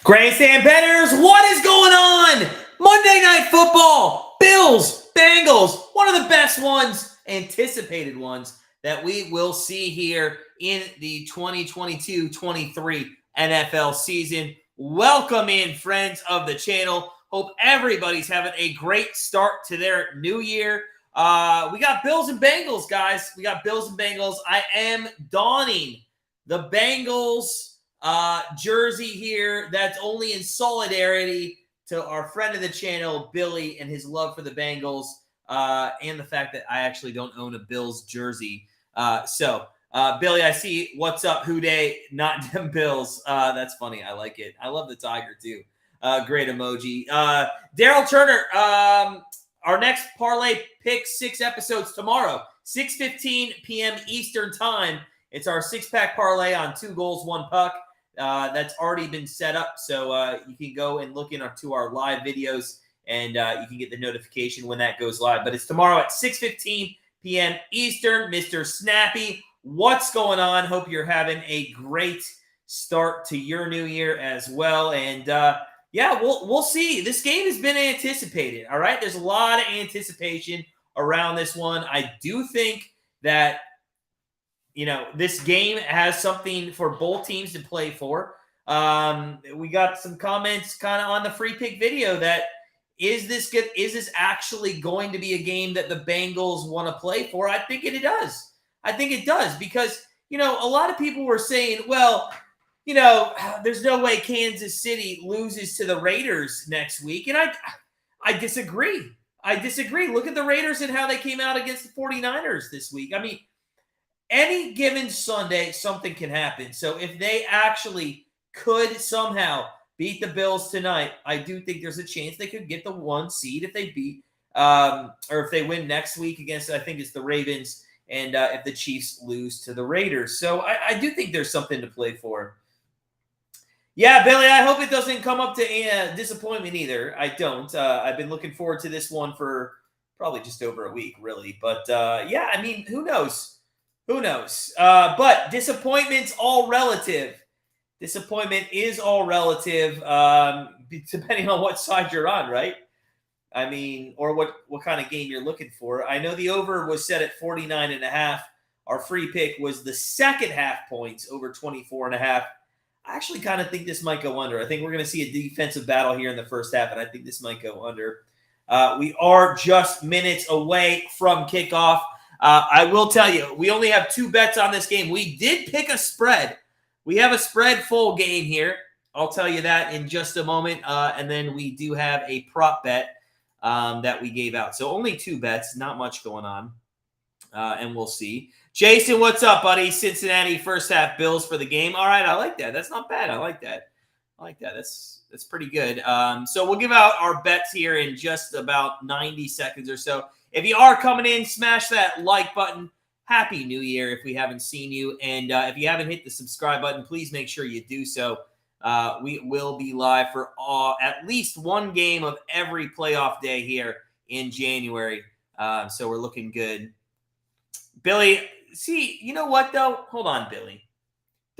Grandstand Bettors, what is going on? Monday Night Football, Bills, Bengals, one of the best ones, anticipated ones that we will see here in the 2022-23 NFL season. Welcome in, friends of the channel. Hope everybody's having a great start to their new year. We got Bills and Bengals, guys. We got Bills and Bengals. I am donning the Bengals jersey here. That's only in solidarity to our friend of the channel, Billy, and his love for the Bengals, and the fact that I actually don't own a Bills jersey. Billy, I see what's up, Who Dey, not them Bills. That's funny. I like it. I love the tiger too. Great emoji. Daryl Turner, our next parlay pick 6 episodes tomorrow, 6:15 p.m. Eastern time. It's our 6-pack parlay on 2 goals, 1 puck. That's already been set up, so you can go and look into our live videos, and you can get the notification when that goes live. But it's tomorrow at 6:15 p.m. Eastern. Mr. Snappy, what's going on? Hope you're having a great start to your new year as well. And yeah, we'll see. This game has been anticipated. All right, there's a lot of anticipation around this one. I do think that this game has something for both teams to play for. We got some comments kind of on the free pick video that is this actually going to be a game that the Bengals want to play for? I think it does. I think it does because, a lot of people were saying, well, there's no way Kansas City loses to the Raiders next week. And I disagree. Look at the Raiders and how they came out against the 49ers this week. I mean, any given Sunday, something can happen. So if they actually could somehow beat the Bills tonight, I do think there's a chance they could get the 1 seed if they beat, or if they win next week against, I think it's the Ravens, and if the Chiefs lose to the Raiders. So I do think there's something to play for. Yeah, Billy, I hope it doesn't come up to disappointment either. I don't. I've been looking forward to this one for probably just over a week, really. But, yeah, I mean, who knows? Who knows? But disappointment's all relative. Disappointment is all relative, depending on what side you're on, right? I mean, or what kind of game you're looking for. I know the over was set at 49.5. Our free pick was the second half points over 24.5. I actually kind of think this might go under. I think we're going to see a defensive battle here in the first half, and I think this might go under. We are just minutes away from kickoff. I will tell you, we only have 2 bets on this game. We did pick a spread. We have a spread full game here. I'll tell you that in just a moment. And then we do have a prop bet that we gave out. So only 2 bets, not much going on. And we'll see. Jason, what's up, buddy? Cincinnati first half Bills for the game. All right, I like that. That's not bad. I like that. That's pretty good. So we'll give out our bets here in just about 90 seconds or so. If you are coming in, smash that like button. Happy New Year if we haven't seen you. And if you haven't hit the subscribe button, please make sure you do so. We will be live for at least 1 game of every playoff day here in January. So we're looking good. Billy, see, you know what, though? Hold on, Billy.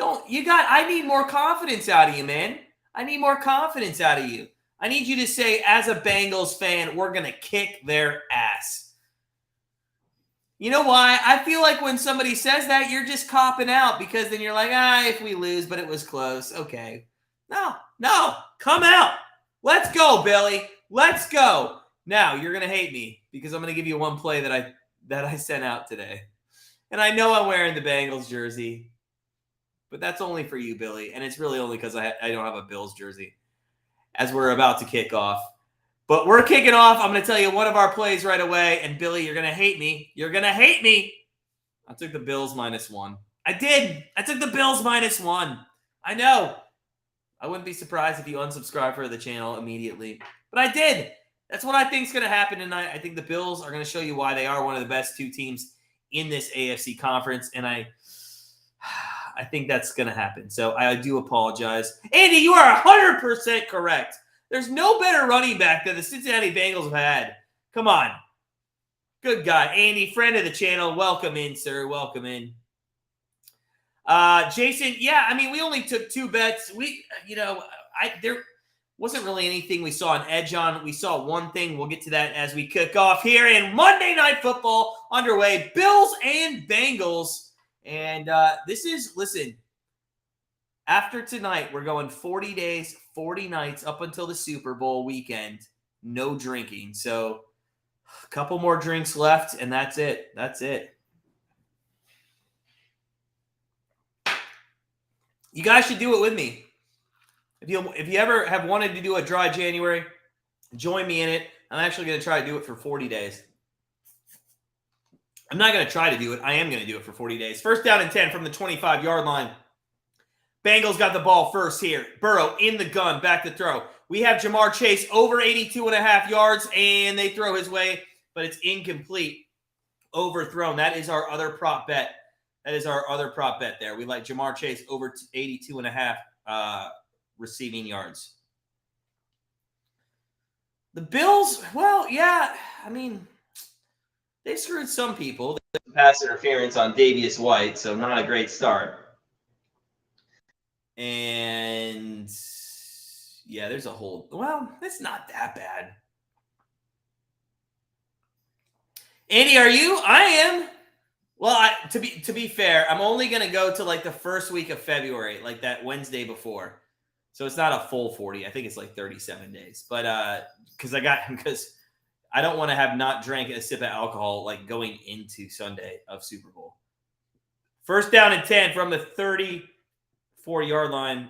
I need more confidence out of you, man. I need more confidence out of you. I need you to say, as a Bengals fan, we're going to kick their ass. You know why? I feel like when somebody says that, you're just copping out because then you're like, if we lose, but it was close. Okay. No, come out. Let's go, Billy. Let's go. Now, you're going to hate me because I'm going to give you one play that I sent out today. And I know I'm wearing the Bengals jersey, but that's only for you, Billy. And it's really only because I don't have a Bills jersey as we're about to kick off. But we're kicking off. I'm going to tell you one of our plays right away. And, Billy, you're going to hate me. You're going to hate me. I took the Bills -1. I did. I took the Bills -1. I know. I wouldn't be surprised if you unsubscribe for the channel immediately. But I did. That's what I think is going to happen tonight. I think the Bills are going to show you why they are one of the best 2 teams in this AFC conference. And I think that's going to happen. So I do apologize. Andy, you are 100% correct. There's no better running back than the Cincinnati Bengals have had. Come on. Good guy. Andy, friend of the channel. Welcome in, sir. Welcome in. Jason, yeah, I mean, we only took 2 bets. there wasn't really anything we saw an edge on. We saw one thing. We'll get to that as we kick off here in Monday Night Football underway. Bills and Bengals. And listen, after tonight, we're going 40 days, 40 nights up until the Super Bowl weekend. No drinking. So a couple more drinks left, and that's it. That's it. You guys should do it with me. If you ever have wanted to do a dry January, join me in it. I'm actually going to try to do it for 40 days. I'm not going to try to do it. I am going to do it for 40 days. First down and 10 from the 25-yard line. Bengals got the ball first here. Burrow in the gun, back to throw. We have Jamar Chase over 82.5 yards, and they throw his way, but it's incomplete. Overthrown. That is our other prop bet. That is our other prop bet there. We like Jamar Chase over 82.5 receiving yards. The Bills, well, yeah, I mean, they screwed some people. Pass interference on Davius White, so not a great start. And, yeah, there's a whole, well, it's not that bad. Andy, are you? I am. Well, to be fair, I'm only going to go to like the first week of February, like that Wednesday before. So it's not a full 40. I think it's like 37 days. But because I don't want to have not drank a sip of alcohol like going into Sunday of Super Bowl. First down and 10 from the 34-yard line.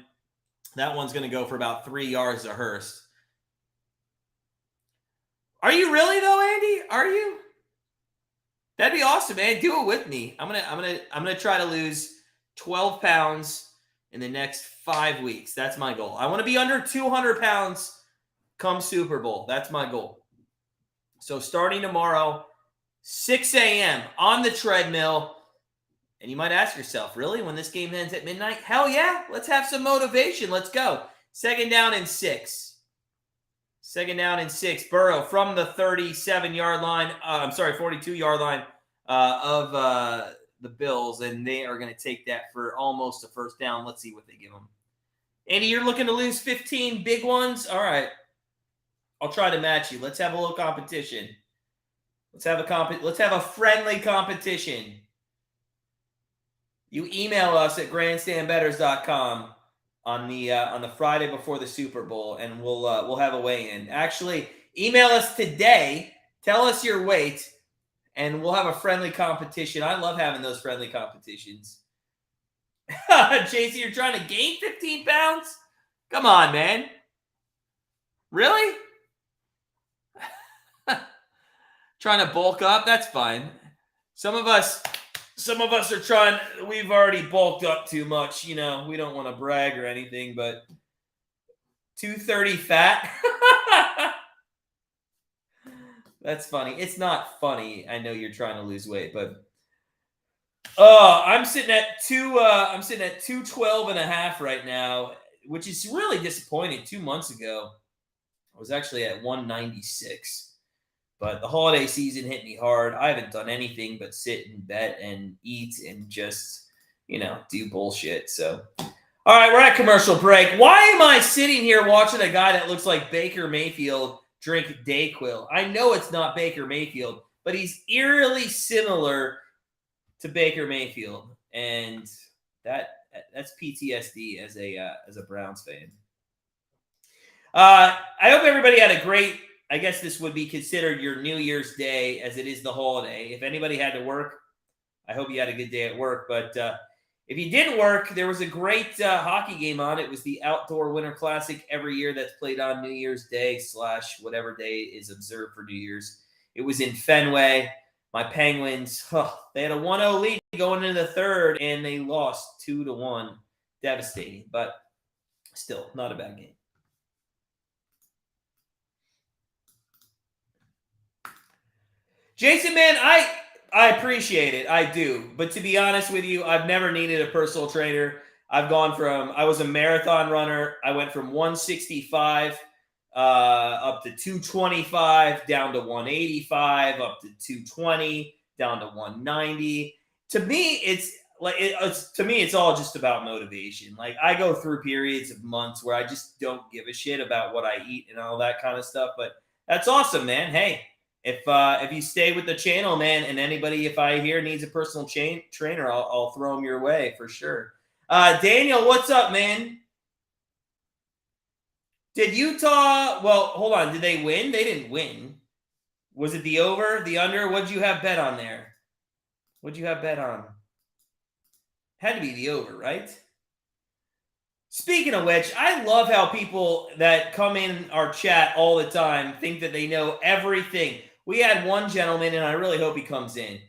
That one's going to go for about 3 yards to Hurst. Are you really though, Andy? Are you? That'd be awesome, man. Do it with me. I'm gonna try to lose 12 pounds in the next 5 weeks. That's my goal. I want to be under 200 pounds come Super Bowl. That's my goal. So starting tomorrow, 6 a.m. on the treadmill. And you might ask yourself, really, when this game ends at midnight? Hell yeah. Let's have some motivation. Let's go. Second down and 6. Second down and 6. Burrow from the 37-yard line. 42-yard line of the Bills. And they are going to take that for almost a first down. Let's see what they give them. Andy, you're looking to lose 15 big ones? All right. I'll try to match you. Let's have a little competition. Let's have a friendly competition. You email us at grandstandbettors.com. on the Friday before the Super Bowl, and we'll have a weigh-in. Actually, email us today. Tell us your weight, and we'll have a friendly competition. I love having those friendly competitions. JC, you're trying to gain 15 pounds? Come on, man. Really? Trying to bulk up? That's fine. Some of us are trying, we've already bulked up too much. You know, we don't want to brag or anything, but 230 fat. That's funny. It's not funny. I know you're trying to lose weight, but I'm sitting at 212 and a half right now, which is really disappointing. 2 months ago, I was actually at 196. But the holiday season hit me hard. I haven't done anything but sit and bet and eat and just, do bullshit. So, all right, we're at commercial break. Why am I sitting here watching a guy that looks like Baker Mayfield drink DayQuil? I know it's not Baker Mayfield, but he's eerily similar to Baker Mayfield. And that's PTSD as a Browns fan. I hope everybody had a great, I guess this would be considered your New Year's Day, as it is the holiday. If anybody had to work, I hope you had a good day at work. But if you didn't work, there was a great hockey game on. It was the Outdoor Winter Classic every year that's played on New Year's Day / whatever day is observed for New Year's. It was in Fenway. My Penguins, they had a 1-0 lead going into the third, and they lost 2-1. Devastating, but still not a bad game. Jason, man, I appreciate it. I do. But to be honest with you, I've never needed a personal trainer. I was a marathon runner. I went from 165 up to 225, down to 185, up to 220, down to 190. To me, it's like it's to me, it's all just about motivation. Like I go through periods of months where I just don't give a shit about what I eat and all that kind of stuff. But that's awesome, man. Hey, if you stay with the channel, man, and anybody if I hear needs a personal trainer, I'll throw them your way for sure. Daniel, what's up, man? Did Utah? Well, hold on. Did they win? They didn't win. Was it the over, the under? What'd you have bet on there? What'd you have bet on? Had to be the over, right? Speaking of which, I love how people that come in our chat all the time think that they know everything. We had one gentleman, and I really hope he comes in,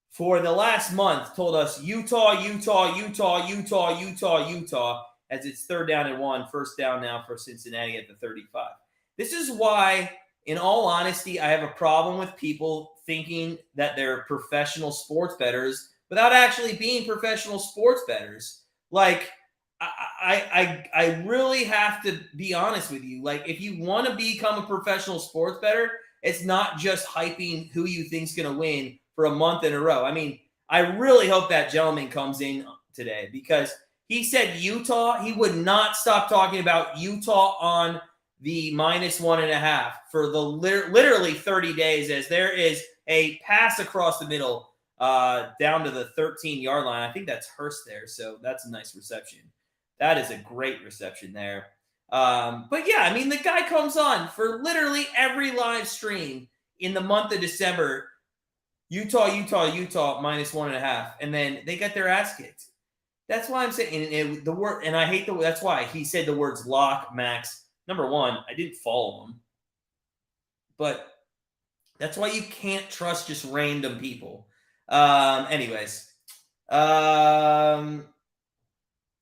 for the last month told us Utah, Utah, Utah, Utah, Utah, Utah, as it's 3rd down and 1, first down now for Cincinnati at the 35. This is why, in all honesty, I have a problem with people thinking that they're professional sports bettors without actually being professional sports bettors. Like, I really have to be honest with you. Like, if you want to become a professional sports bettor, it's not just hyping who you think's going to win for a month in a row. I mean, I really hope that gentleman comes in today because he said Utah. He would not stop talking about Utah on the -1.5 for the literally 30 days as there is a pass across the middle down to the 13-yard line. I think that's Hurst there, so that's a nice reception. That is a great reception there. But yeah, I mean, the guy comes on for literally every live stream in the month of December. Utah, Utah, Utah -1.5, and then they get their ass kicked. That's why I'm saying and the word, and I hate the. That's why he said the words lock, max. Number one, I didn't follow him, but that's why you can't trust just random people. Anyways, oh,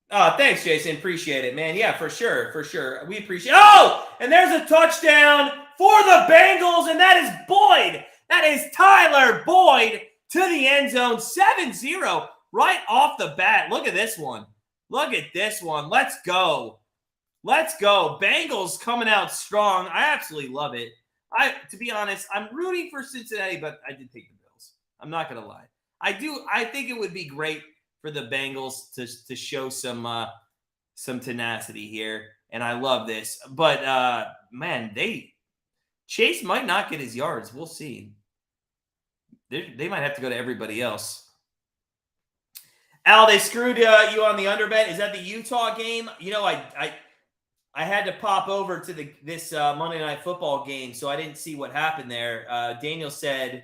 thanks, Jason. Appreciate it, man. Yeah, for sure, for sure. We appreciate. Oh, and there's a touchdown for the Bengals, and that is Boyd. That is Tyler Boyd to the end zone, 7-0 right off the bat. Look at this one. Look at this one. Let's go. Let's go. Bengals coming out strong. I absolutely love it. To be honest, I'm rooting for Cincinnati, but I did take the Bills. I'm not going to lie. I think it would be great for the Bengals to show some tenacity here, and I love this. But, man, Chase might not get his yards. We'll see. They might have to go to everybody else. Al, they screwed you on the under bet. Is that the Utah game? You know, I had to pop over to this Monday Night Football game, so I didn't see what happened there. Daniel said,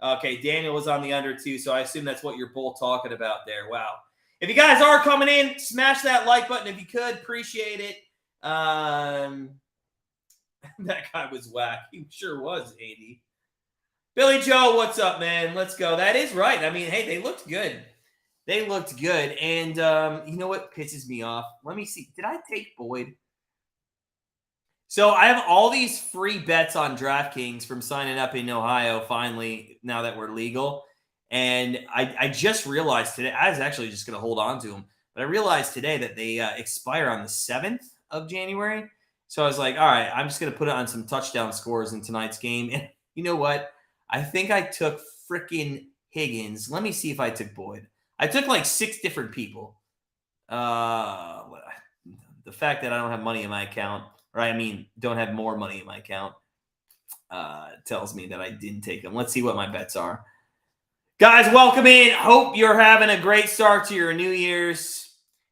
okay, Daniel was on the under too, so I assume that's what you're both talking about there. Wow. If you guys are coming in, smash that like button if you could. Appreciate it. That guy was whack. He sure was, Andy. Billy Joe, what's up, man? Let's go. That is right. I mean, hey, they looked good. They looked good. And you know what pisses me off? Let me see. Did I take Boyd? So I have all these free bets on DraftKings from signing up in Ohio, finally, now that we're legal. And I just realized today, I was actually just going to hold on to them, but I realized today that they expire on the 7th of January. So I was like, all right, I'm just going to put it on some touchdown scores in tonight's game. And you know what? I think I took freaking Higgins. Let me see if I took Boyd. I took like 6 different people. The fact that I don't have money in my account, or I mean, don't have more money in my account, tells me that I didn't take them. Let's see what my bets are. Guys, welcome in. Hope you're having a great start to your New Year's.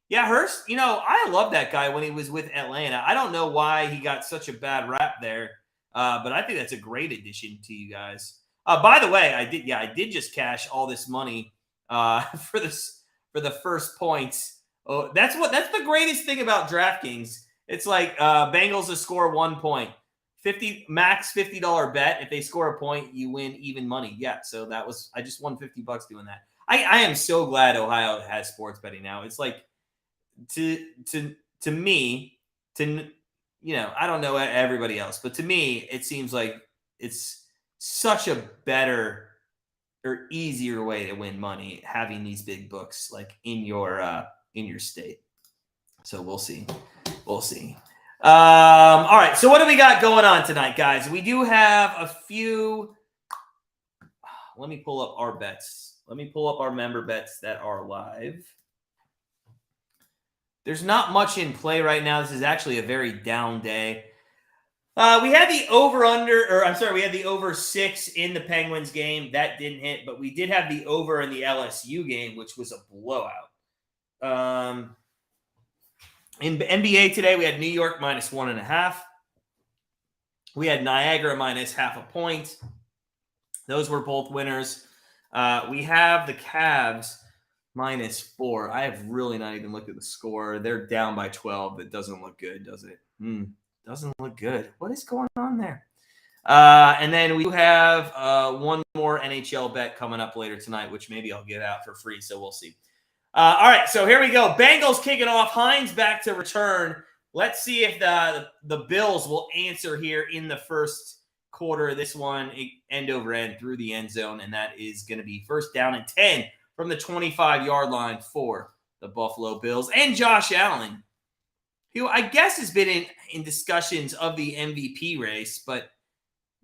Yeah, Hurst, you know, I love that guy when he was with Atlanta. I don't know why he got such a bad rap there, but I think that's a great addition to you guys. By the way, I did just cash all this money for the first points. Oh, that's the greatest thing about DraftKings. It's like Bengals to score 1 point, max $50 bet. If they score a point, you win even money. Yeah, so I just won $50 doing that. I am so glad Ohio has sports betting now. It's like to me, you know, I don't know everybody else, but to me, it seems like it's such a better or easier way to win money having these big books like in your state. So we'll see. All right. So what do we got going on tonight, guys? We do have a few. Let me pull up our bets. Let me pull up our member bets that are live. There's not much in play right now. This is actually a very down day. We had the we had the over 6 in the Penguins game. That didn't hit, but we did have the over in the LSU game, which was a blowout. In NBA today, we had New York -1.5. We had Niagara -0.5 point. Those were both winners. We have the Cavs -4. I have really not even looked at the score. They're down by 12. That doesn't look good, does it? Doesn't look good. What is going on there? And then we have one more NHL bet coming up later tonight, which maybe I'll give out for free, so we'll see. All right, so here we go. Bengals kicking off. Hines back to return. Let's see if the Bills will answer here in the first quarter of this one, end over end through the end zone, and that is going to be first down and 10 from the 25-yard line for the Buffalo Bills. And Josh Allen, who I guess has been in discussions of the MVP race, but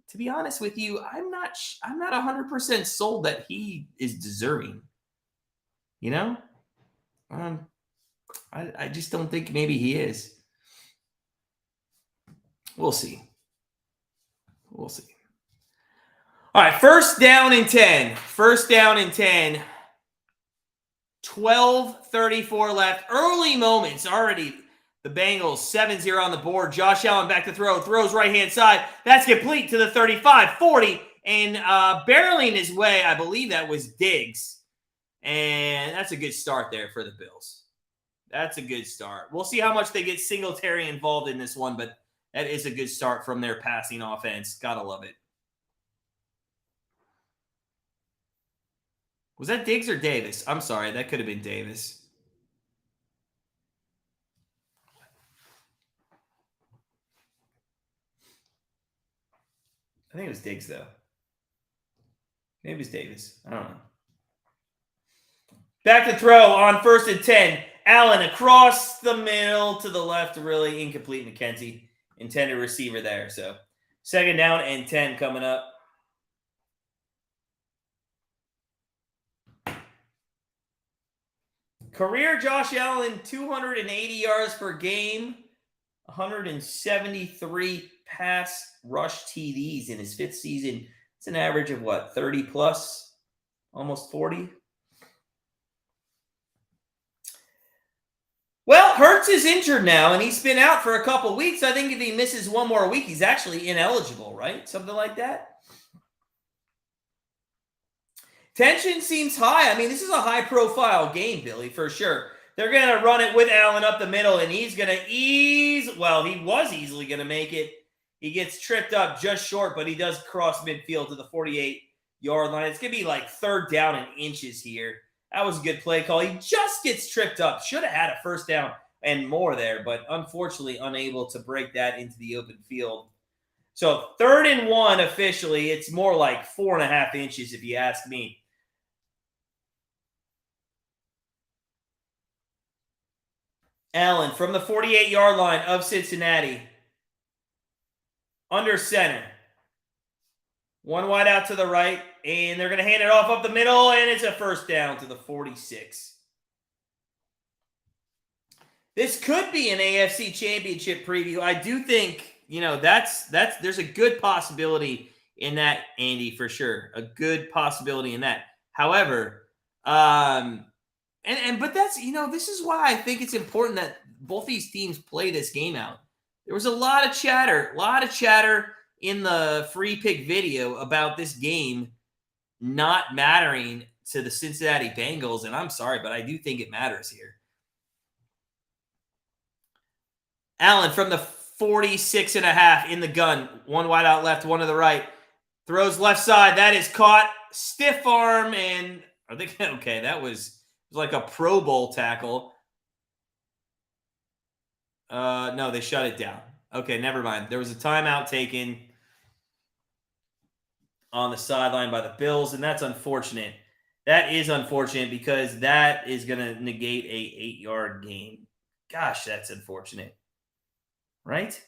to be honest with you, I'm not 100% sold that he is deserving. You know? I just don't think maybe he is. We'll see. We'll see. All right, first down and 10. First down and 10. 12:34 left. Early moments already. The Bengals 7-0 on the board. Josh Allen back to throw. Throws right-hand side. That's complete to the 35, 40, and barreling his way. I believe that was Diggs. And that's a good start there for the Bills. That's a good start. We'll see how much they get Singletary involved in this one, but that is a good start from their passing offense. Gotta love it. Was that Diggs or Davis? I'm sorry. That could have been Davis. I think it was Diggs, though. Maybe it was Davis. I don't know. Back to throw on first and 10. Allen across the middle to the left. Really incomplete. McKenzie, intended receiver there. So second down and 10 coming up. Career Josh Allen, 280 yards per game, 173 pass rush TDs in his 5th season. It's an average of what, 30 plus, almost 40? Well, Hurts is injured now, and he's been out for a couple weeks. I think if he misses one more week, he's actually ineligible, right? Something like that. Tension seems high. I mean, this is a high-profile game, Billy, for sure. They're going to run it with Allen up the middle, and he's going to he was easily going to make it. He gets tripped up just short, but he does cross midfield to the 48-yard line. It's going to be like third down and inches here. That was a good play call. He just gets tripped up. Should have had a first down and more there, but unfortunately unable to break that into the open field. So 3rd and 1 officially. It's more like 4.5 inches if you ask me. Allen from the 48-yard line of Cincinnati. Under center. One wide out to the right, and they're going to hand it off up the middle, and it's a first down to the 46. This could be an AFC Championship preview. I do think, there's a good possibility in that, Andy, for sure. A good possibility in that. However, but that's, this is why I think it's important that both these teams play this game out. There was a lot of chatter in the free pick video about this game not mattering to the Cincinnati Bengals, and I'm sorry, but I do think it matters here. Allen from the 46.5 in the gun. One wide out left, one to the right. Throws left side. That is caught. Stiff arm, and I think, okay, that was like a Pro Bowl tackle. No, they shut it down. Okay, never mind. There was a timeout taken on the sideline by the Bills, and that's unfortunate. That is unfortunate because that is going to negate a 8-yard gain. Gosh, that's unfortunate. Right?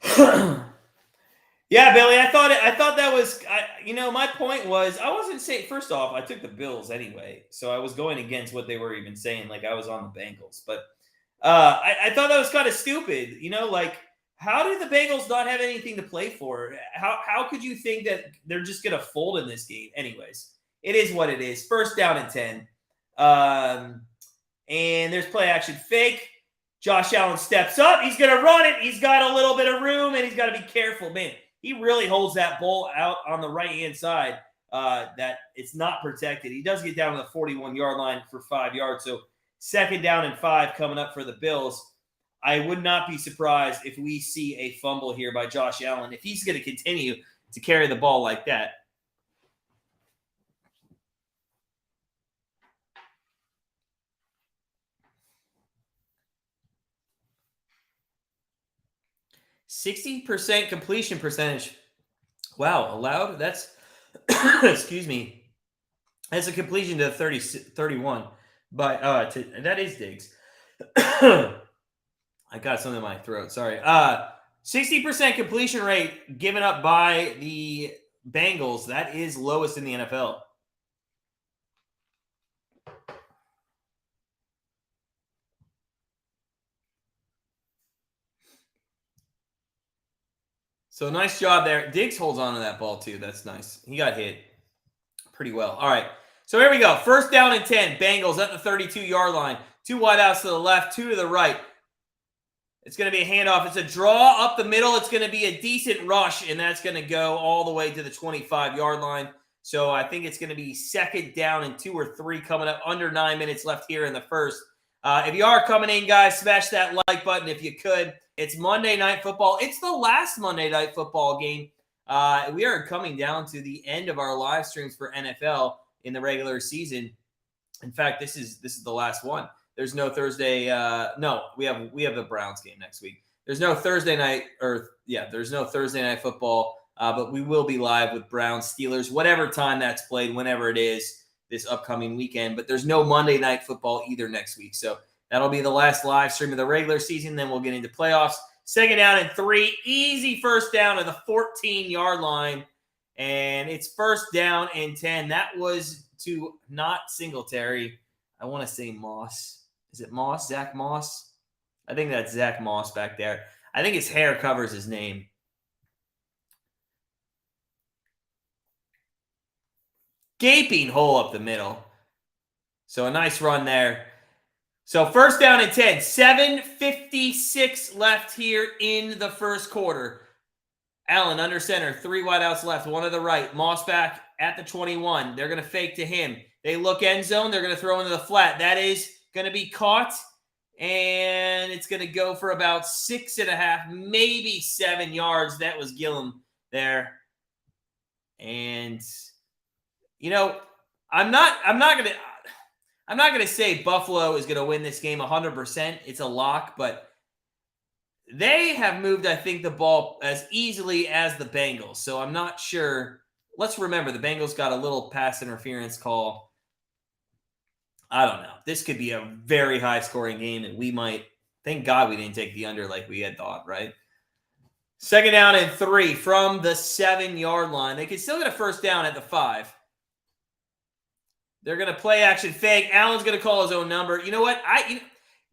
Yeah, Billy, I thought that was, my point was, I wasn't saying, first off, I took the Bills anyway, so I was going against what they were even saying, like I was on the Bengals. But I thought that was kind of stupid, like, how do the Bengals not have anything to play for? How could you think that they're just going to fold in this game? Anyways, it is what it is. First down and 10. And there's play action fake. Josh Allen steps up. He's going to run it. He's got a little bit of room, and he's got to be careful. Man, he really holds that ball out on the right-hand side that it's not protected. He does get down to the 41-yard line for 5 yards. So second down and 5 coming up for the Bills. I would not be surprised if we see a fumble here by Josh Allen if he's going to continue to carry the ball like that. %60 completion percentage. Wow, allowed? That's, excuse me. That's a completion to 31. But that is Diggs. I got something in my throat. Sorry. 60% completion rate given up by the Bengals. That is lowest in the NFL. So nice job there. Diggs holds on to that ball too. That's nice. He got hit pretty well. All right. So here we go. First down and 10. Bengals at the 32-yard line. 2 wideouts to the left, 2 to the right. It's going to be a handoff. It's a draw up the middle. It's going to be a decent rush, and that's going to go all the way to the 25-yard line. So I think it's going to be second down and 2 or 3 coming up, under 9 minutes left here in the first. If you are coming in, guys, smash that like button if you could. It's Monday Night Football. It's the last Monday Night Football game. We are coming down to the end of our live streams for NFL in the regular season. In fact, this is the last one. There's no Thursday. No, we have the Browns game next week. There's no Thursday night, there's no Thursday Night Football. But we will be live with Browns Steelers, whatever time that's played, whenever it is this upcoming weekend. But there's no Monday Night Football either next week. So that'll be the last live stream of the regular season. Then we'll get into playoffs. Second down and 3. Easy first down to the 14-yard line. And it's first down and 10. That was to not Singletary. I want to say Moss. Is it Moss? Zach Moss? I think that's Zach Moss back there. I think his hair covers his name. Gaping hole up the middle. So a nice run there. So first down and 10. 7:56 left here in the first quarter. Allen under center. 3 wideouts left. 1 to the right. Moss back at the 21. They're going to fake to him. They look end zone. They're going to throw into the flat. That is going to be caught. And it's going to go for about 6.5, maybe 7 yards. That was Gillum there. And I'm not going to say Buffalo is going to win this game 100%. It's a lock, but they have moved, I think, the ball as easily as the Bengals. So I'm not sure. Let's remember the Bengals got a little pass interference call. I don't know. This could be a very high-scoring game, and we might – thank God we didn't take the under like we had thought, right? Second down and 3 from the 7-yard line. They can still get a first down at the 5. They're going to play action fake. Allen's going to call his own number. You know what?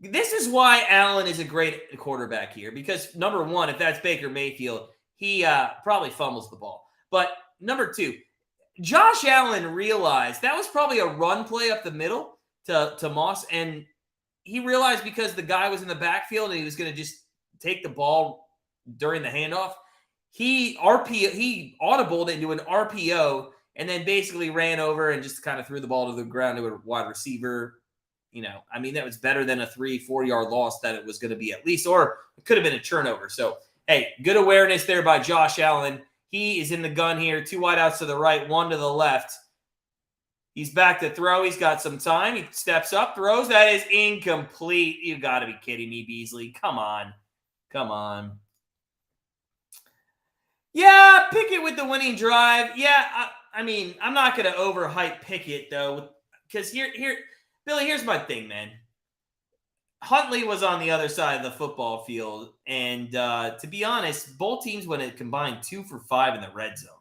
This is why Allen is a great quarterback here, because, number one, if that's Baker Mayfield, he probably fumbles the ball. But, number 2, Josh Allen realized that was probably a run play up the middle to Moss, and he realized because the guy was in the backfield and he was going to just take the ball during the handoff, he audibled into an RPO and then basically ran over and just kind of threw the ball to the ground to a wide receiver. That was better than a 3-4 yard loss that it was going to be at least, or it could have been a turnover. So, hey, good awareness there by Josh Allen. He is in the gun here. 2 wideouts to the right, 1 to the left. He's back to throw. He's got some time. He steps up, throws. That is incomplete. You got to be kidding me, Beasley. Come on. Yeah, Pickett with the winning drive. Yeah, I'm not going to overhype Pickett, though, because here, Billy, here's my thing, man. Huntley was on the other side of the football field, and to be honest, both teams went a combined 2 for 5 in the red zone.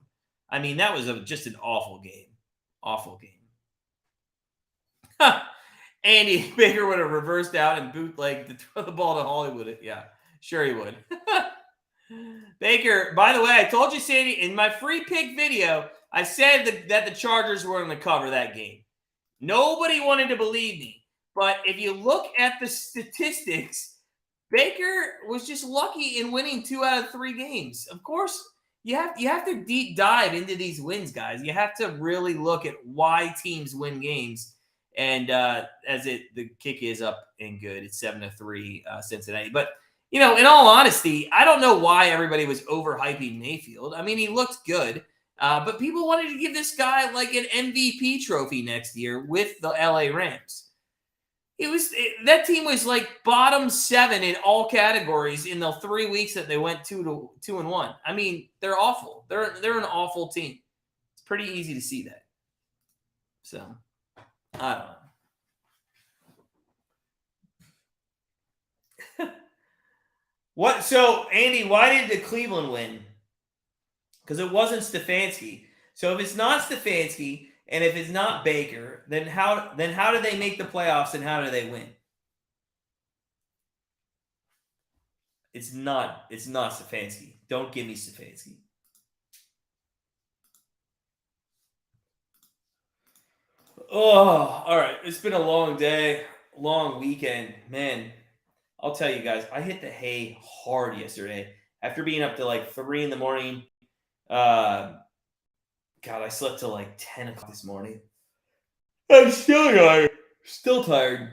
I mean, that was just an awful game. Awful game. Andy Baker would have reversed out and bootlegged to throw the ball to Hollywood. Yeah, sure he would. Baker, by the way, I told you, Sandy, in my free pick video, I said that the Chargers were going to cover that game. Nobody wanted to believe me. But if you look at the statistics, Baker was just lucky in winning 2 out of 3 games. Of course, you have to deep dive into these wins, guys. You have to really look at why teams win games. And the kick is up and good. It's 7-3 Cincinnati. But, in all honesty, I don't know why everybody was overhyping Mayfield. I mean, he looked good. But people wanted to give this guy like an MVP trophy next year with the LA Rams. That team was like bottom 7 in all categories in the 3 weeks that they went 2-1. I mean, they're awful. They're an awful team. It's pretty easy to see that. So, I don't know. What? So, Andy, why did the Cleveland win? Because it wasn't Stefanski. So if it's not Stefanski and if it's not Baker, then how do they make the playoffs and how do they win? It's not Stefanski. Don't give me Stefanski. Oh, all right. It's been a long day, long weekend. Man, I'll tell you guys, I hit the hay hard yesterday after being up to like 3 in the morning. God, I slept till like 10 o'clock this morning. I'm still tired. Still tired.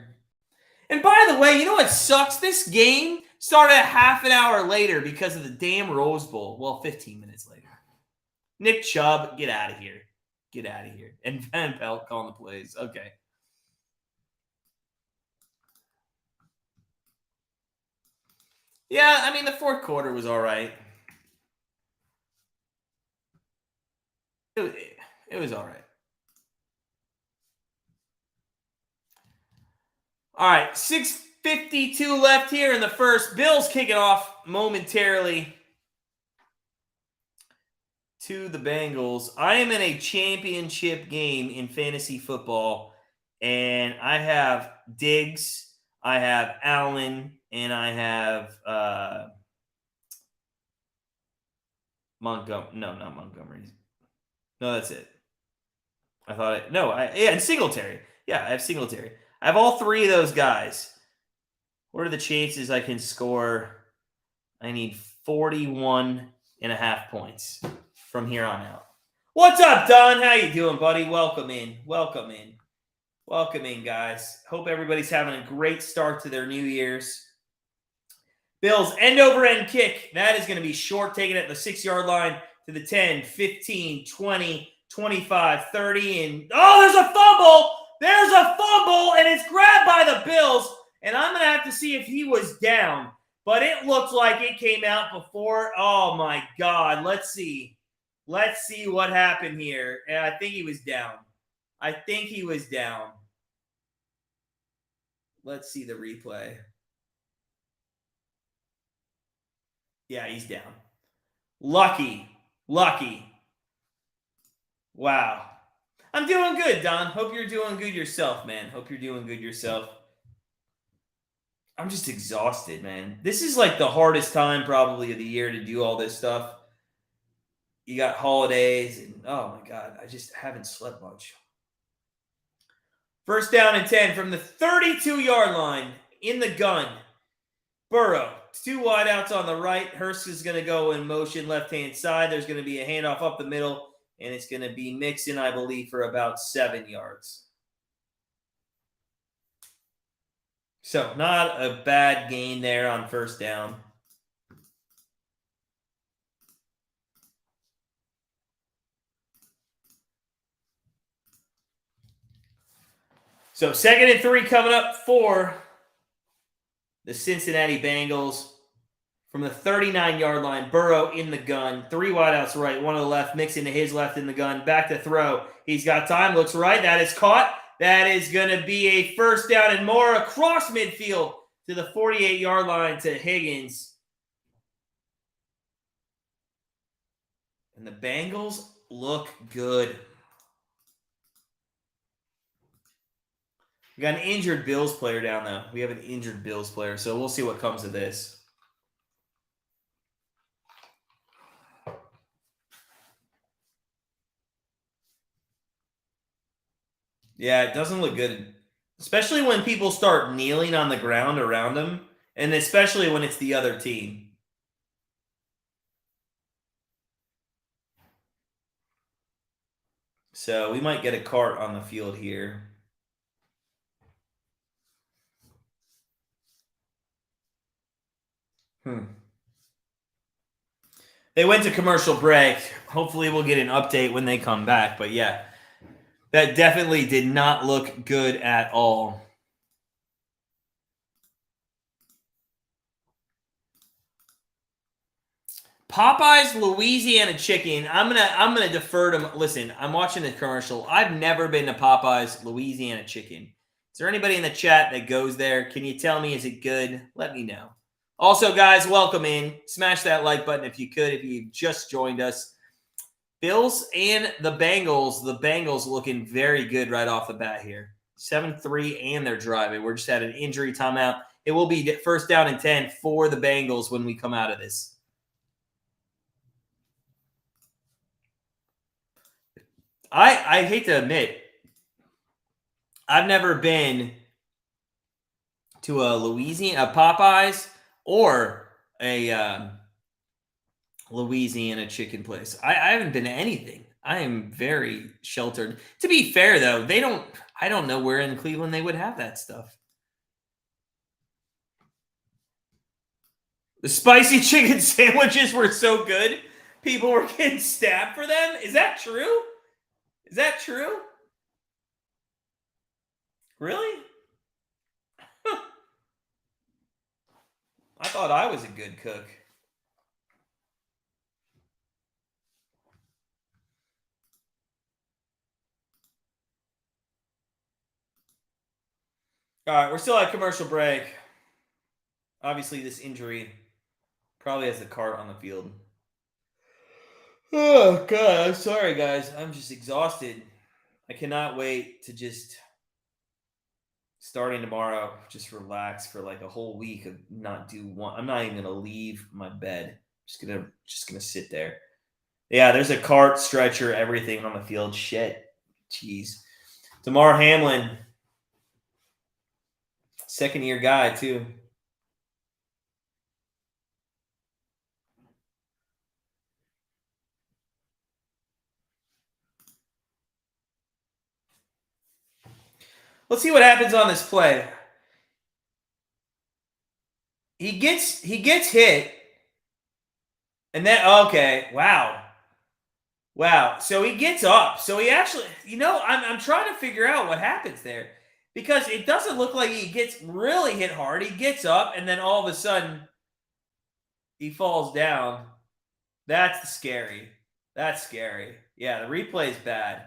And by the way, you know what sucks? This game started a half an hour later because of the damn Rose Bowl. Well, 15 minutes later. Nick Chubb, get out of here. Get out of here. And Van Pelt calling the plays. Okay. Yeah, I mean, the fourth quarter was all right. It was all right. All right, 6:52 left here in the first. Bills kick it off momentarily to the Bengals. I am in a championship game in fantasy football, and I have Diggs, I have Allen, and I have Montgomery. No, not Montgomery. No, that's it. And Singletary. Yeah, I have Singletary. I have all 3 of those guys. What are the chances I can score? I need 41.5 points from here on out. What's up, Don? How you doing, buddy? Welcome in. Welcome in. Welcome in, guys. Hope everybody's having a great start to their New Year's. Bills end over end kick. That is going to be short, taken at the 6-yard line to the 10, 15, 20, 25, 30, and there's a fumble! There's a fumble, and it's grabbed by the Bills, and I'm going to have to see if he was down, but it looks like it came out before. Oh, my God. Let's see. Let's see what happened here. And I think he was down. Let's see the replay. Yeah, he's down. Lucky. Wow. I'm doing good, Don. Hope you're doing good yourself, man. I'm just exhausted, man. This is like the hardest time probably of the year to do all this stuff. You got holidays, and oh my God, I just haven't slept much. First down and 10 from the 32-yard line in the gun. Burrow, 2 wideouts on the right. Hurst is going to go in motion left-hand side. There's going to be a handoff up the middle, and it's going to be Mixon, I believe, for about 7 yards. So not a bad gain there on first down. So 2nd and 3 coming up for the Cincinnati Bengals. From the 39-yard line, Burrow in the gun. 3 wideouts right, 1 to the left. Mixon to his left in the gun. Back to throw. He's got time. Looks right. That is caught. That is going to be a first down and more across midfield to the 48-yard line to Higgins. And the Bengals look good. We got an injured Bills player down, though. We have an injured Bills player, so we'll see what comes of this. Yeah, it doesn't look good. Especially when people start kneeling on the ground around him, and especially when it's the other team. So we might get a cart on the field here. They went to commercial break. Hopefully we'll get an update when they come back. But yeah, that definitely did not look good at all. Popeye's Louisiana chicken. I'm gonna defer to. Listen, I'm watching the commercial. I've never been to Popeye's Louisiana chicken. Is there anybody in the chat that goes there? Can you tell me, is it good? Let me know. Also, guys, welcome in. Smash that like button if you could, if you just joined us. Bills and the Bengals. The Bengals looking very good right off the bat here. 7-3, and they're driving. We're just at an injury timeout. It will be first down and 10 for the Bengals when we come out of this. I hate to admit, I've never been to a Popeyes or a Louisiana chicken place. I haven't been to anything. I am very sheltered. To be fair, though, I don't know where in Cleveland they would have that stuff. The spicy chicken sandwiches were so good, people were getting stabbed for them. Is that true? Is that true? Really? I thought I was a good cook. All right, we're still at commercial break. Obviously, this injury probably has the cart on the field. Oh, God. I'm sorry, guys. I'm just exhausted. I cannot wait to just, starting tomorrow, just relax for like a whole week of not do one. I'm not even going to leave my bed. Just gonna sit there. Yeah, there's a cart, stretcher, everything on the field. Shit. Jeez. Damar Hamlin. Second-year guy, too. Let's see what happens on this play. He gets hit. And then, okay, wow. So he gets up. So he actually, I'm trying to figure out what happens there. Because it doesn't look like he gets really hit hard. He gets up, and then all of a sudden, he falls down. That's scary. That's scary. Yeah, the replay is bad.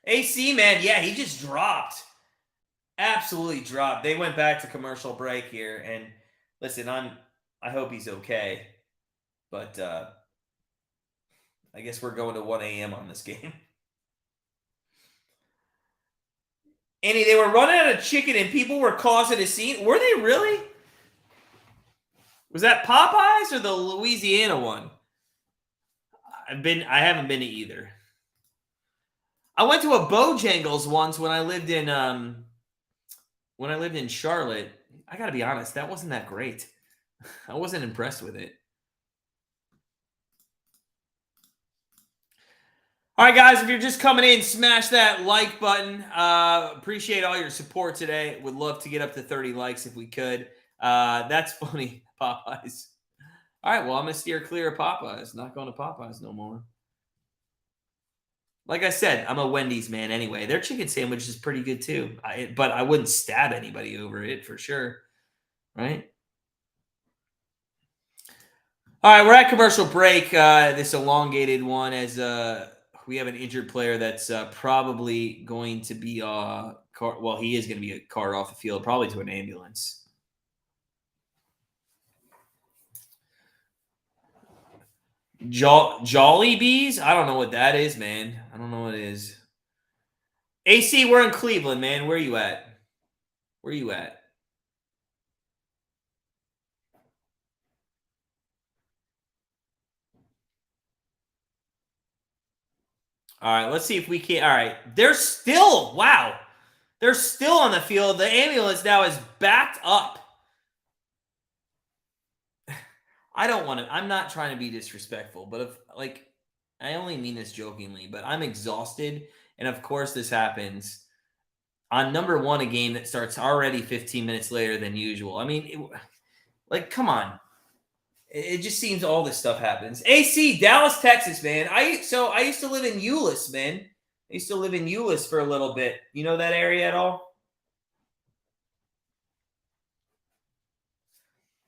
AC, man, yeah, he just dropped. Absolutely dropped. They went back to commercial break here, and listen, I hope he's okay. But I guess we're going to 1 a.m. on this game. Andy, they were running out of chicken and people were causing a scene. Were they really? Was that Popeyes or the Louisiana one? I haven't been to either. I went to a Bojangles once when I lived in Charlotte. I got to be honest, that wasn't that great. I wasn't impressed with it. All right, guys, if you're just coming in, smash that like button. Appreciate all your support today. Would love to get up to 30 likes if we could. That's funny, Popeyes. All right, well, I'm going to steer clear of Popeyes. Not going to Popeyes no more. Like I said, I'm a Wendy's man anyway. Their chicken sandwich is pretty good too. But I wouldn't stab anybody over it for sure. Right? All right, we're at commercial break. This elongated one as We have an injured player that's probably going to be he is going to be a cart off the field, probably to an ambulance. Jolly Bees? I don't know what that is, man. I don't know what it is. AC, we're in Cleveland, man. Where you at? Where you at? All right, let's see if we can. All right, they're still on the field. The ambulance now is backed up. I don't want to. I'm not trying to be disrespectful, but I only mean this jokingly, but I'm exhausted, and of course this happens on number one, a game that starts already 15 minutes later than usual. I mean, come on. It just seems all this stuff happens. AC, Dallas, Texas, man. I used to live in Euless, man. I used to live in Euless for a little bit. You know that area at all?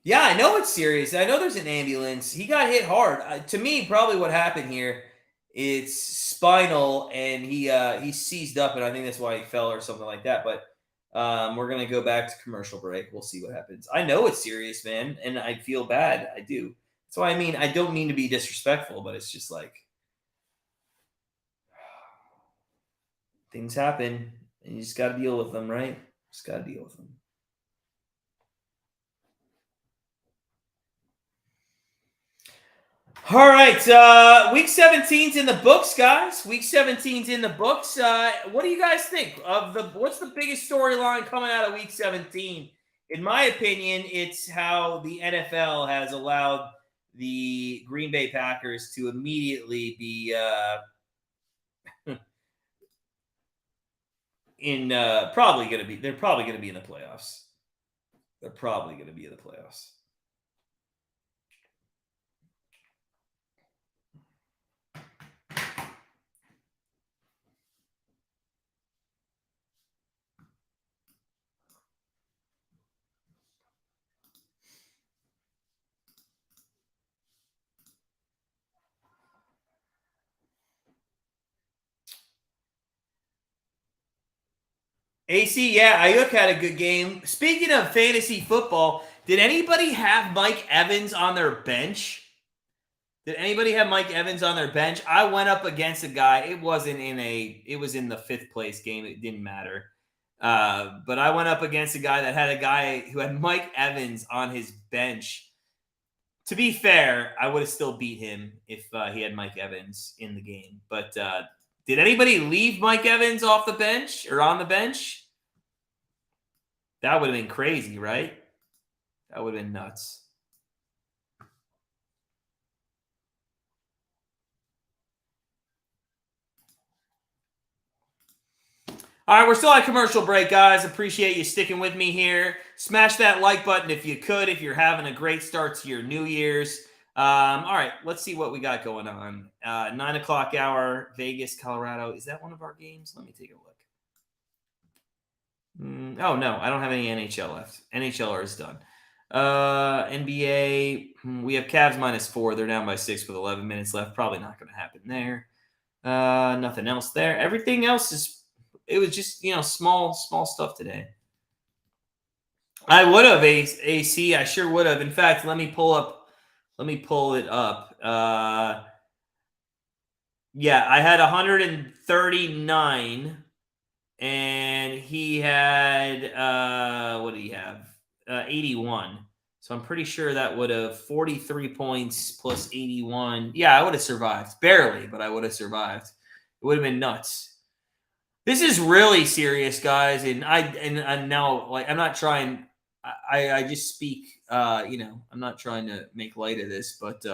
Yeah, I know it's serious. I know there's an ambulance. He got hit hard. To me, probably what happened here, it's spinal, and he seized up, and I think that's why he fell or something like that. But we're gonna go back to commercial break. We'll see what happens. I know it's serious, man, and I feel bad. I do. So I mean, I don't mean to be disrespectful, but it's just like things happen, and you just got to deal with them, right? Just got to deal with them. All right, week 17's in the books, guys. Week 17's in the books. What do you guys think of what's the biggest storyline coming out of week 17? In my opinion, it's how the NFL has allowed the Green Bay Packers to immediately be they're probably going to be in the playoffs. They're probably going to be in the playoffs. AC, yeah, Ayuk had a good game. Speaking of fantasy football, did anybody have Mike Evans on their bench? Did anybody have Mike Evans on their bench? I went up against a guy. It was in the 5th place game. It didn't matter. But I went up against a guy that had a guy who had Mike Evans on his bench. To be fair, I would have still beat him if he had Mike Evans in the game. But did anybody leave Mike Evans off the bench or on the bench? That would have been crazy, right? That would have been nuts. All right, we're still at commercial break, guys. Appreciate you sticking with me here. Smash that like button if you could, if you're having a great start to your New Year's. All right, let's see what we got going on. 9 o'clock hour, Vegas, Colorado. Is that one of our games? Let me take a look. Oh, no, I don't have any NHL left. NHLR is done. NBA, we have Cavs -4. They're down by 6 with 11 minutes left. Probably not going to happen there. Nothing else there. Everything else it was just, small stuff today. I would have AC. I sure would have. In fact, let me pull it up. Yeah, I had 139 and he had, what did he have? 81. So I'm pretty sure that would have 43 points plus 81. Yeah, I would have survived. Barely, but I would have survived. It would have been nuts. This is really serious, guys, and now, I'm not trying. I just speak. I'm not trying to make light of this, but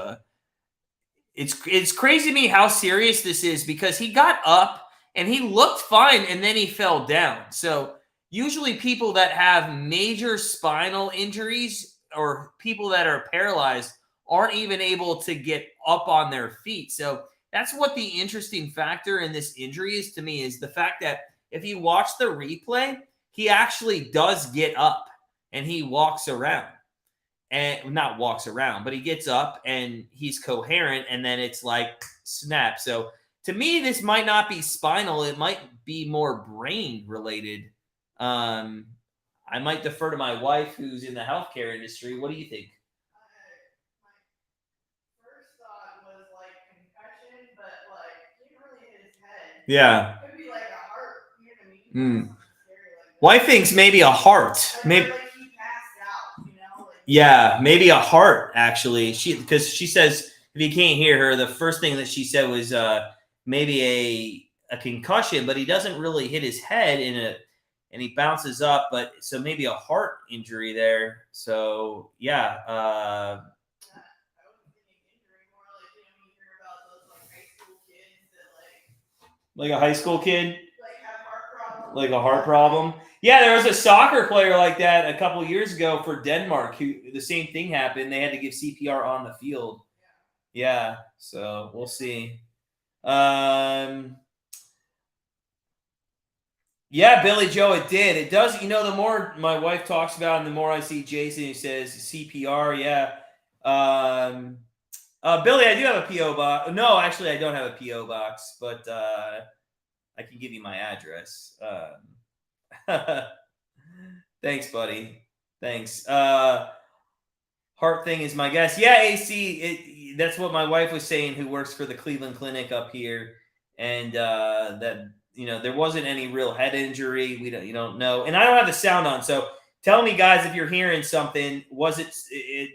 it's crazy to me how serious this is because he got up and he looked fine, and then he fell down. So usually, people that have major spinal injuries or people that are paralyzed aren't even able to get up on their feet. So that's what the interesting factor in this injury is to me, is the fact that if you watch the replay, he actually does get up and he walks around. And not walks around, but he gets up and he's coherent, and then it's like snap. So To me, this might not be spinal. It might be more brain related. I might defer to my wife, who's in the healthcare industry. What do you think? First thought was like concussion, but like he didn't really hit his head. Yeah. Could be like a heart. You know what I mean? Scary like that. Wife thinks maybe a heart. Maybe. Like he passed out. You know? Like, Yeah, maybe a heart. Actually, because she says if you can't hear her, the first thing that she said was maybe a concussion, but he doesn't really hit his head and he bounces up. But so maybe a heart injury there. So yeah. I wasn't thinking injury, more like you hear about those like high school kids that like a high school kid, like have heart problems. like a heart problem. Yeah, there was a soccer player like that a couple years ago for Denmark who the same thing happened. They had to give CPR on the field. Yeah, so we'll see. Yeah, Billy Joe, it did. It does. The more my wife talks about it, and the more I see Jason who says CPR. Yeah. Billy, I do have a PO box. No, actually, I don't have a PO box, but I can give you my address. Thanks, buddy. Thanks. Heart thing is my guess. Yeah, AC. That's what my wife was saying, who works for the Cleveland Clinic up here, and that there wasn't any real head injury. You don't know, and I don't have the sound on. So tell me, guys, if you're hearing something. Was it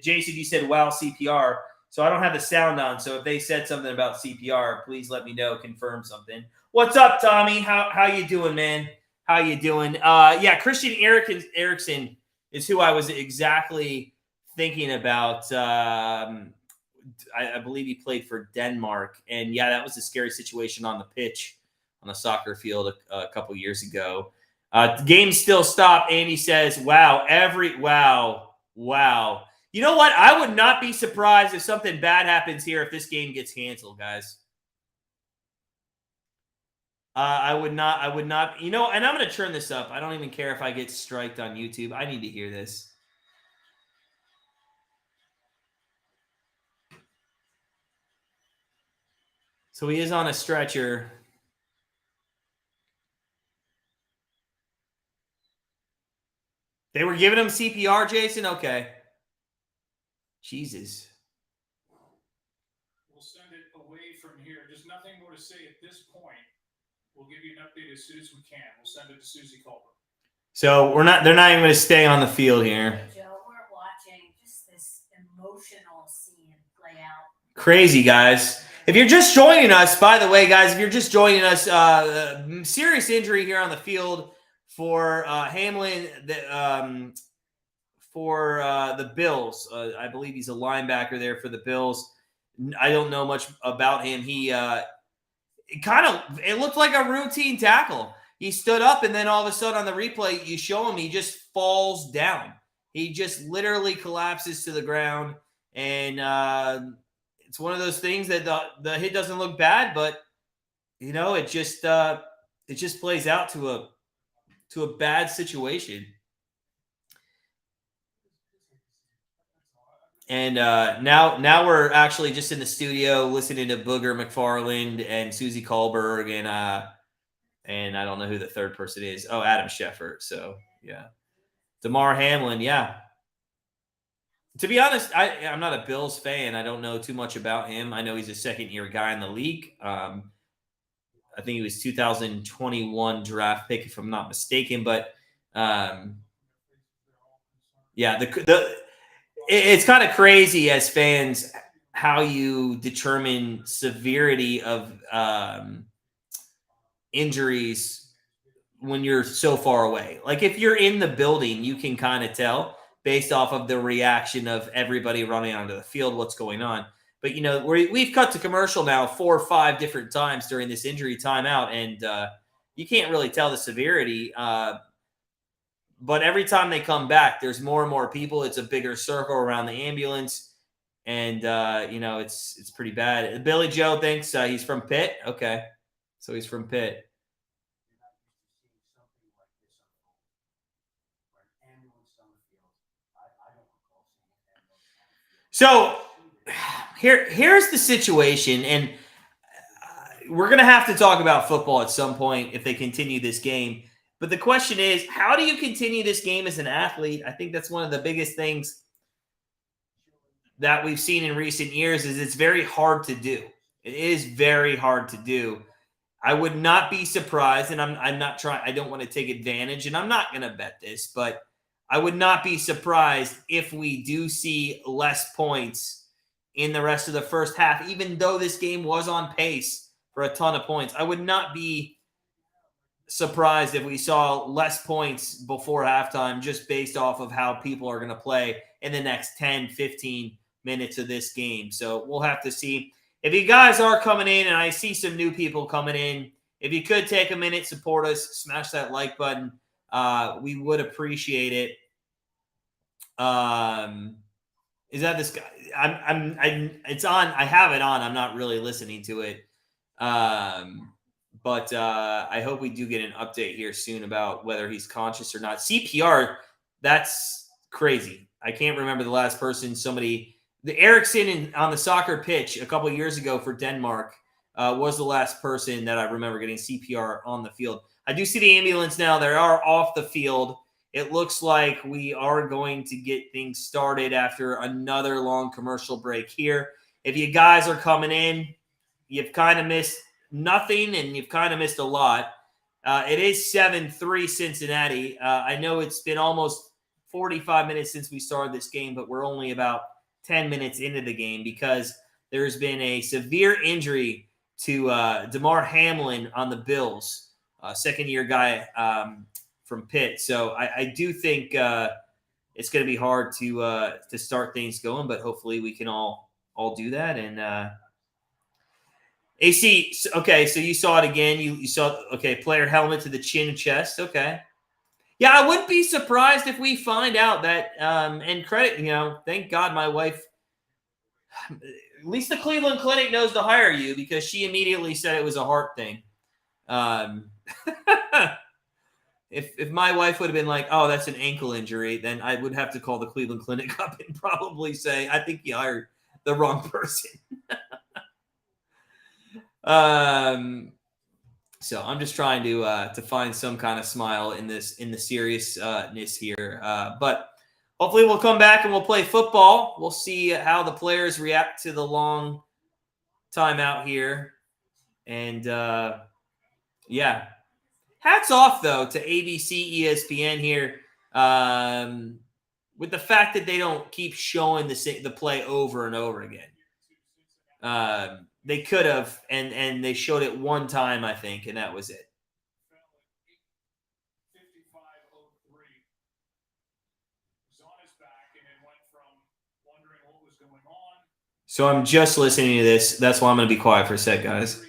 Jason? You said wow CPR. So I don't have the sound on. So if they said something about CPR, please let me know. Confirm something. What's up, Tommy? How you doing, man? How you doing? Yeah, Christian Eriksen is who I was exactly thinking about. I believe he played for Denmark, and yeah, that was a scary situation on the pitch on the soccer field a couple years ago. The game still stopped. Andy says, "Wow, wow." You know what? I would not be surprised if something bad happens here if this game gets canceled, guys. I would not. And I'm going to turn this up. I don't even care if I get striked on YouTube. I need to hear this. So he is on a stretcher. They were giving him CPR, Jason? Okay. Jesus. We'll send it away from here. There's nothing more to say at this point. We'll give you an update as soon as we can. We'll send it to Susie Culver. So they're not even going to stay on the field here. Hey, Joe, we're watching just this emotional scene play out. Crazy, guys. If you're just joining us, by the way, guys, serious injury here on the field for Hamlin for the Bills. I believe he's a linebacker there for the Bills. I don't know much about him. He it looked like a routine tackle. He stood up, and then all of a sudden on the replay, you show him, he just falls down. He just literally collapses to the ground, and it's one of those things that the hit doesn't look bad, but it just plays out to a bad situation. And now we're actually just in the studio listening to Booger McFarland and Susie Kohlberg and I don't know who the third person is. Oh, Adam Schefter. So yeah, Damar Hamlin. Yeah. To be honest, I'm not a Bills fan. I don't know too much about him. I know he's a second-year guy in the league. I think he was 2021 draft pick, if I'm not mistaken. But yeah, it's kind of crazy as fans how you determine severity of injuries when you're so far away. Like if you're in the building, you can kind of tell based off of the reaction of everybody running onto the field, what's going on. But, we've cut to commercial now 4 or 5 different times during this injury timeout, and you can't really tell the severity. But every time they come back, there's more and more people. It's a bigger circle around the ambulance, and, it's pretty bad. Billy Joe thinks he's from Pitt. Okay, so he's from Pitt. So here's the situation, and we're going to have to talk about football at some point if they continue this game. But the question is, how do you continue this game as an athlete? I think that's one of the biggest things that we've seen in recent years is it's very hard to do. It is very hard to do. I would not be surprised, and I'm not trying, I don't want to take advantage, and I'm not going to bet this, but I would not be surprised if we do see less points in the rest of the first half, even though this game was on pace for a ton of points. I would not be surprised if we saw less points before halftime just based off of how people are going to play in the next 10, 15 minutes of this game. So we'll have to see. If you guys are coming in, and I see some new people coming in, if you could take a minute, support us, smash that like button. We would appreciate it. Is that this guy? It's on. I have it on. I'm not really listening to it. But I hope we do get an update here soon about whether he's conscious or not. CPR, that's crazy. I can't remember the last person the Eriksson on the soccer pitch a couple years ago for Denmark was the last person that I remember getting CPR on the field. I do see the ambulance now. They are off the field. It looks like we are going to get things started after another long commercial break here. If you guys are coming in, you've kind of missed nothing and you've kind of missed a lot. It is 7-3 Cincinnati. I know it's been almost 45 minutes since we started this game, but we're only about 10 minutes into the game because there's been a severe injury to DeMar Hamlin on the Bills, second-year guy from Pitt. So I do think it's going to be hard to start things going, but hopefully we can all do that. And AC, okay, so you saw it again. You saw, okay, player helmet to the chin and chest. Okay. Yeah, I wouldn't be surprised if we find out that, and credit, thank God my wife, at least the Cleveland Clinic knows to hire you because she immediately said it was a heart thing. If my wife would have been like, oh, that's an ankle injury, then I would have to call the Cleveland Clinic up and probably say, I think you hired the wrong person. So I'm just trying to find some kind of smile in the seriousness here. But hopefully we'll come back and we'll play football. We'll see how the players react to the long time out here. And yeah. Hats off though to ABC, ESPN here. With the fact that they don't keep showing the play over and over again. They could have, and they showed it one time, I think, and that was it. So I'm just listening to this. That's why I'm going to be quiet for a sec, guys. Then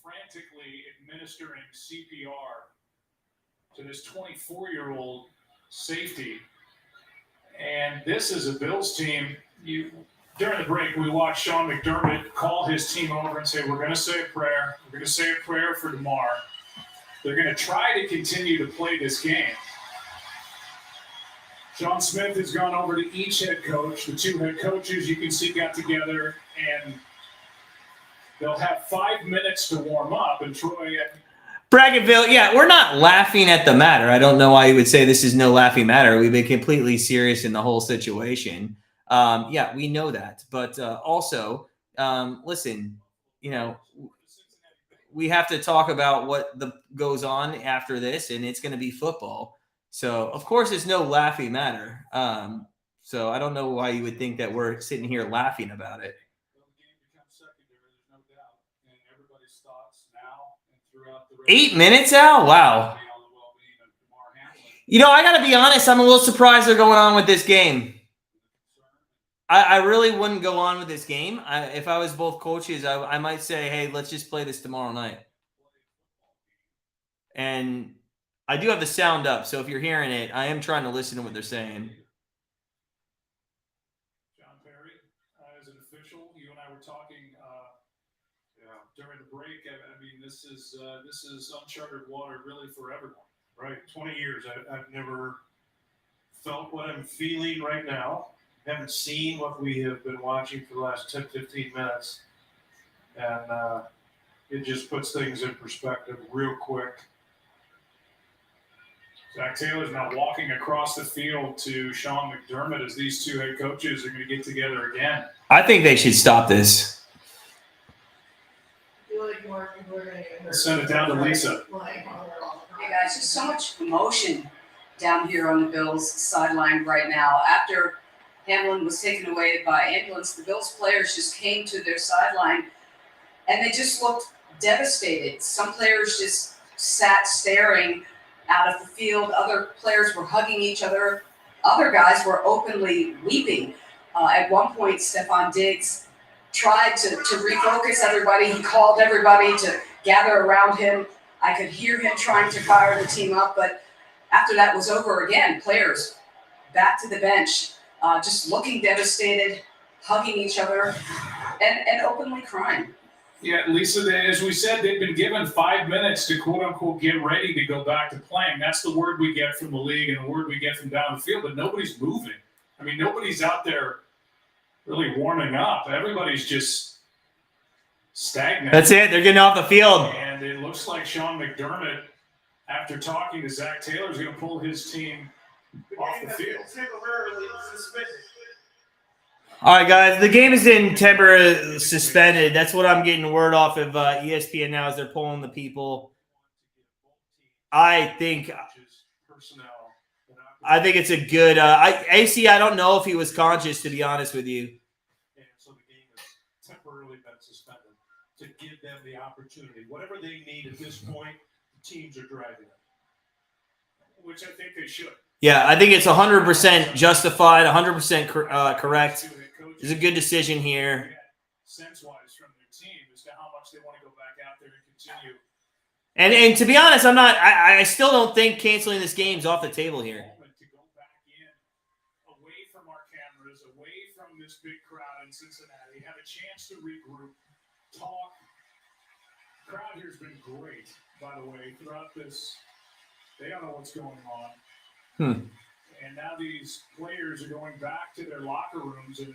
frantically administering CPR to this 24-year-old safety. And this is a Bills team. During the break, we watched Sean McDermott call his team over and say, we're going to say a prayer. We're going to say a prayer for DeMar. They're going to try to continue to play this game. Sean Smith has gone over to each head coach. The two head coaches, you can see, got together, and they'll have 5 minutes to warm up. And Troy... Braggartville, yeah, we're not laughing at the matter. I don't know why you would say this is no laughing matter. We've been completely serious in the whole situation. Yeah, we know that. But also, listen, we have to talk about what goes on after this, and it's going to be football. So, of course, it's no laughing matter. So I don't know why you would think that we're sitting here laughing about it. 8 minutes out? Wow. I got to be honest. I'm a little surprised they're going on with this game. I really wouldn't go on with this game. If I was both coaches, I might say, hey, let's just play this tomorrow night. And I do have the sound up, so if you're hearing it, I am trying to listen to what they're saying. John Perry, as an official, you and I were talking during the break. I mean, this is uncharted water, really, for everyone. Right, 20 years. I've never felt what I'm feeling right now. haven't seen what we have been watching for the last 10, 15 minutes. And it just puts things in perspective real quick. Zach Taylor's now walking across the field to Sean McDermott as these two head coaches are going to get together again. I think they should stop this. I feel like more people are going to get hurt. Send it down to Lisa. Like, Hey guys, there's so much emotion down here on the Bills sideline right now. After Hamlin was taken away by ambulance, the Bills players just came to their sideline and they just looked devastated. Some players just sat staring out of the field. Other players were hugging each other. Other guys were openly weeping. At one point, Stephon Diggs tried to refocus everybody. He called everybody to gather around him. I could hear him trying to fire the team up, but after that was over again, players back to the bench, just looking devastated, hugging each other, and openly crying. Yeah, Lisa, as we said, they've been given 5 minutes to quote-unquote get ready to go back to playing. That's the word we get from the league and the word we get from down the field, but nobody's moving. I mean, nobody's out there really warming up. Everybody's just stagnant. That's it. They're getting off the field. And it looks like Sean McDermott, after talking to Zach Taylor, is going to pull his team off the field. Temporarily suspended. All right, guys. The game is in temporarily suspended. That's what I'm getting word off of ESPN now as they're pulling the people. I think it's a good AC, I don't know if he was conscious, to be honest with you. And so the game has temporarily been suspended to give them the opportunity. Whatever they need at this point, the teams are driving it. Which I think they should. Yeah, I think it's 100% justified, 100% correct. It's a good decision here. Sense-wise from their team as to how much they want to go back out there and continue. And to be honest, I still don't think canceling this game's off the table here. To go back in, away from our cameras, away from this big crowd in Cincinnati, have a chance to regroup, talk. The crowd here's been great, by the way, throughout this. They don't know what's going on. And now these players are going back to their locker rooms. And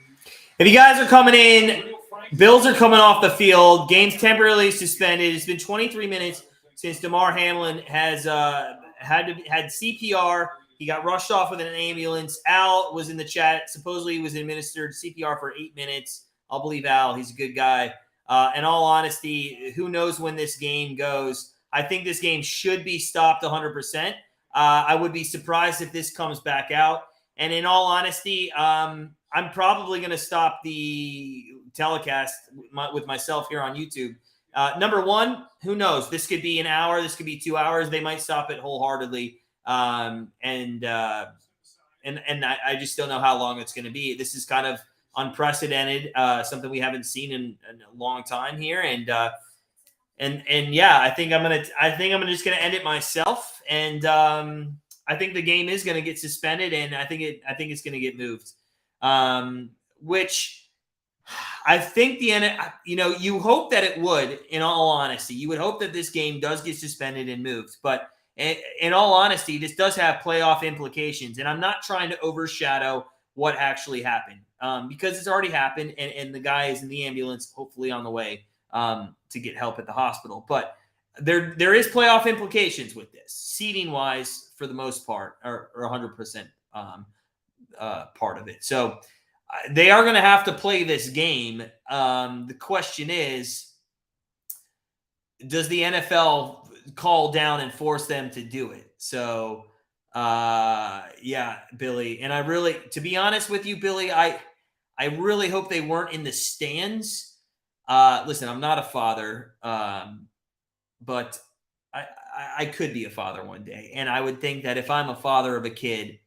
if you guys are coming in, Bills are coming off the field. Game's temporarily suspended. It's been 23 minutes since Damar Hamlin has had CPR. He got rushed off with an ambulance. Al was in the chat. Supposedly he was administered CPR for 8 minutes. I'll believe Al. He's a good guy. In all honesty, who knows when this game goes. I think this game should be stopped 100%. I would be surprised if this comes back out. And in all honesty, I'm probably going to stop the telecast with myself here on YouTube. Number one, who knows? This could be an hour. This could be 2 hours. They might stop it wholeheartedly. And I just don't know how long it's going to be. This is kind of unprecedented, something we haven't seen in a long time here. And yeah, I think I'm just gonna end it myself, and I think the game is gonna get suspended, and I think it's gonna get moved, which I think you hope that it would. In all honesty, you would hope that this game does get suspended and moved, but in all honesty, this does have playoff implications, and I'm not trying to overshadow what actually happened because it's already happened, and the guy is in the ambulance, hopefully on the way to get help at the hospital. But there is playoff implications with this, seeding wise, for the most part, or 100% part of it. So they are going to have to play this game. The question is, does the NFL call down and force them to do it? So yeah, Billy. And to be honest with you, Billy, I really hope they weren't in the stands. Listen, I'm not a father, but I could be a father one day. And I would think that if I'm a father of a kid,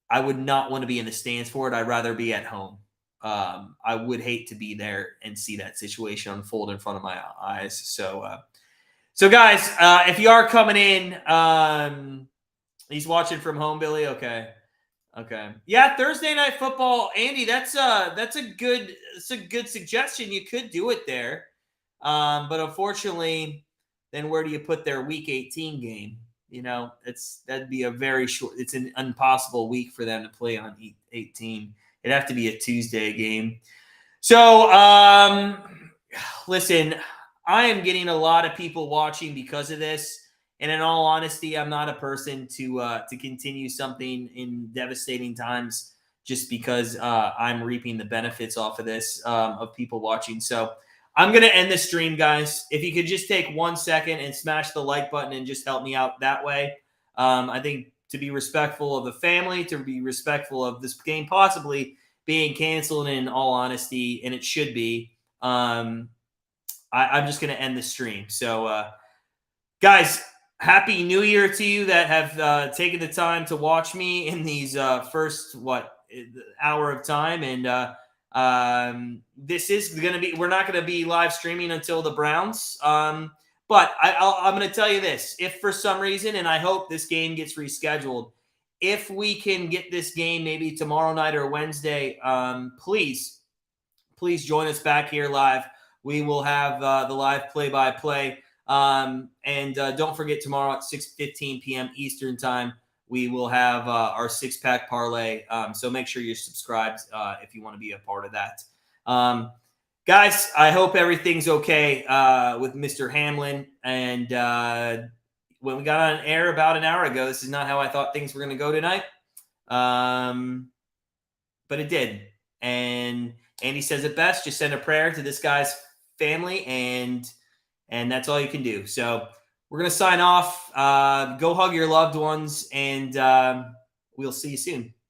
I would not want to be in the stands for it. I'd rather be at home. I would hate to be there and see that situation unfold in front of my eyes. So guys, if you are coming in, he's watching from home, Billy. Okay. Yeah, Thursday Night Football, Andy. That's a good suggestion. You could do it there, but unfortunately, then where do you put their Week 18 game? That'd be a very short. It's an impossible week for them to play on 18 It'd have to be a Tuesday game. So, listen, I am getting a lot of people watching because of this. And in all honesty, I'm not a person to continue something in devastating times just because I'm reaping the benefits off of this, of people watching. So I'm going to end the stream, guys. If you could just take 1 second and smash the like button and just help me out that way. I think to be respectful of the family, to be respectful of this game possibly being canceled, in all honesty, and it should be, I'm just going to end the stream. So, guys, Happy New Year to you that have taken the time to watch me in these first, hour of time. And this is going to be – we're not going to be live streaming until the Browns. But I'm going to tell you this. If for some reason, and I hope this game gets rescheduled, if we can get this game maybe tomorrow night or Wednesday, please join us back here live. We will have the live play-by-play. And don't forget, tomorrow at 6:15 p.m. Eastern time, we will have our six-pack parlay. So make sure you're subscribed if you want to be a part of that. Guys, I hope everything's okay with Mr. Hamlin. And when we got on air about an hour ago, this is not how I thought things were going to go tonight. But it did. And Andy says it best. Just send a prayer to this guy's family, and that's all you can do. So we're going to sign off. Go hug your loved ones, and we'll see you soon.